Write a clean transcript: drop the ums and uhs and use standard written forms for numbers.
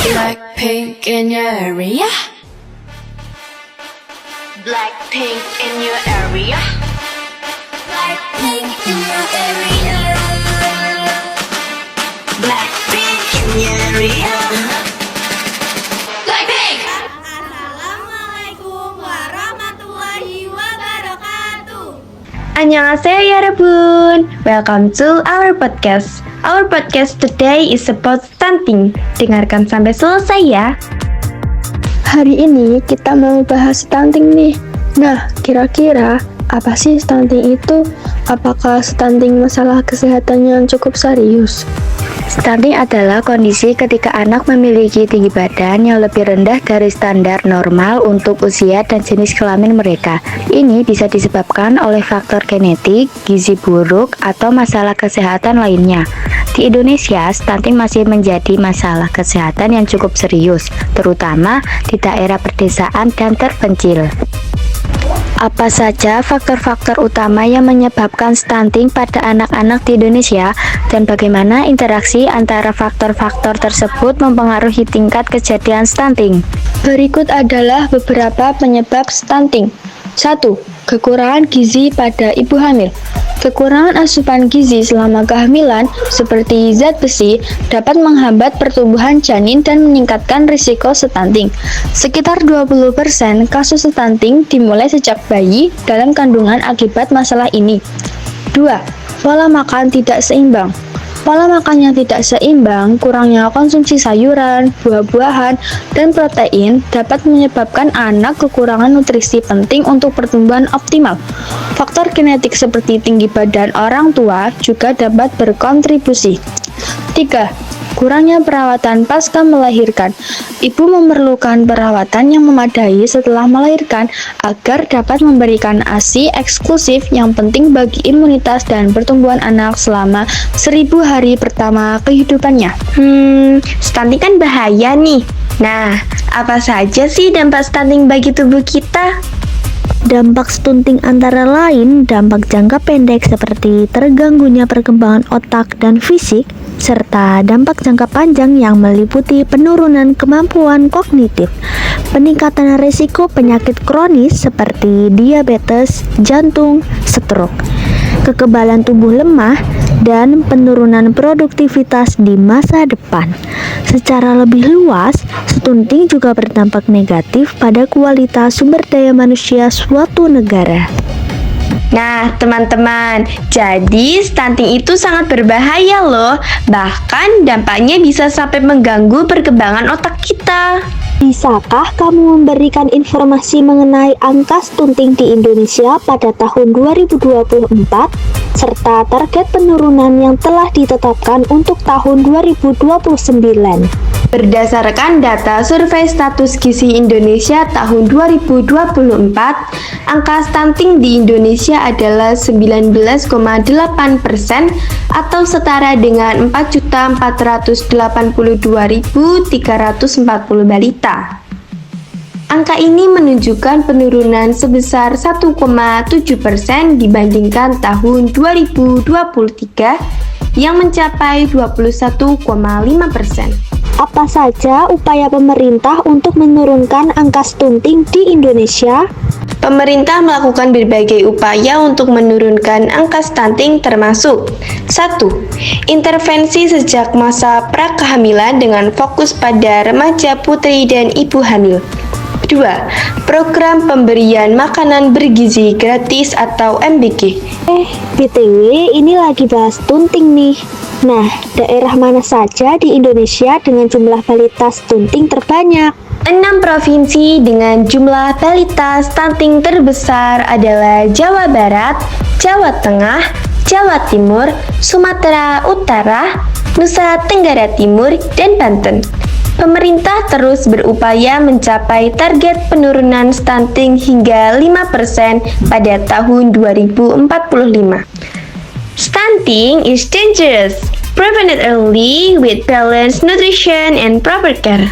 Blackpink in your area. Blackpink in your area. Blackpink in your area. Blackpink in your area. Blackpink. Assalamualaikum warahmatullahi wabarakatuh. Annyeonghaseyo 여러분. Welcome to our podcast. Our podcast today is about stunting. Dengarkan sampai selesai ya. Hari ini kita mau bahas stunting nih. Nah, kira-kira apa sih stunting itu? Apakah stunting masalah kesehatan yang cukup serius? Stunting adalah kondisi ketika anak memiliki tinggi badan yang lebih rendah dari standar normal untuk usia dan jenis kelamin mereka. Ini bisa disebabkan oleh faktor genetik, gizi buruk, atau masalah kesehatan lainnya. Di Indonesia, stunting masih menjadi masalah kesehatan yang cukup serius, terutama di daerah pedesaan dan terpencil. Apa saja faktor-faktor utama yang menyebabkan stunting pada anak-anak di Indonesia dan bagaimana interaksi antara faktor-faktor tersebut mempengaruhi tingkat kejadian stunting? Berikut adalah beberapa penyebab stunting. 1. Kekurangan gizi pada ibu hamil. Kekurangan asupan gizi selama kehamilan seperti zat besi dapat menghambat pertumbuhan janin dan meningkatkan risiko stunting. Sekitar 20% kasus stunting dimulai sejak bayi dalam kandungan akibat masalah ini. 2. Pola makan tidak seimbang. Pola makan yang tidak seimbang, kurangnya konsumsi sayuran, buah-buahan, dan protein dapat menyebabkan anak kekurangan nutrisi penting untuk pertumbuhan optimal. Faktor genetik seperti tinggi badan orang tua juga dapat berkontribusi. 3. Kurangnya perawatan pasca melahirkan. Ibu memerlukan perawatan yang memadai setelah melahirkan agar dapat memberikan ASI eksklusif yang penting bagi imunitas dan pertumbuhan anak selama 1000 hari pertama kehidupannya. Stunting kan bahaya nih. Nah, apa saja sih dampak stunting bagi tubuh kita? Dampak stunting antara lain dampak jangka pendek seperti terganggunya perkembangan otak dan fisik, serta dampak jangka panjang yang meliputi penurunan kemampuan kognitif, peningkatan risiko penyakit kronis seperti diabetes, jantung, stroke, kekebalan tubuh lemah, dan penurunan produktivitas di masa depan. Secara lebih luas, stunting juga berdampak negatif pada kualitas sumber daya manusia suatu negara. Nah, teman-teman, jadi stunting itu sangat berbahaya loh. Bahkan dampaknya bisa sampai mengganggu perkembangan otak kita. Bisakah kamu memberikan informasi mengenai angka stunting di Indonesia pada tahun 2024 serta target penurunan yang telah ditetapkan untuk tahun 2029? Berdasarkan data Survei Status Gizi Indonesia tahun 2024, angka stunting di Indonesia adalah 19,8% atau setara dengan 4.482.340 balita. Angka ini menunjukkan penurunan sebesar 1,7% dibandingkan tahun 2023 yang mencapai 21,5%. Apa saja upaya pemerintah untuk menurunkan angka stunting di Indonesia? Pemerintah melakukan berbagai upaya untuk menurunkan angka stunting termasuk 1. Intervensi sejak masa pra-kehamilan dengan fokus pada remaja putri dan ibu hamil. 2. Program pemberian makanan bergizi gratis atau MBG. BTW ini lagi bahas stunting nih. Nah, daerah mana saja di Indonesia dengan jumlah balita stunting terbanyak? 6 provinsi dengan jumlah balita stunting terbesar adalah Jawa Barat, Jawa Tengah, Jawa Timur, Sumatera Utara, Nusa Tenggara Timur, dan Banten. Pemerintah terus berupaya mencapai target penurunan stunting hingga 5% pada tahun 2045. Stunting is dangerous. Prevent it early with balanced nutrition and proper care.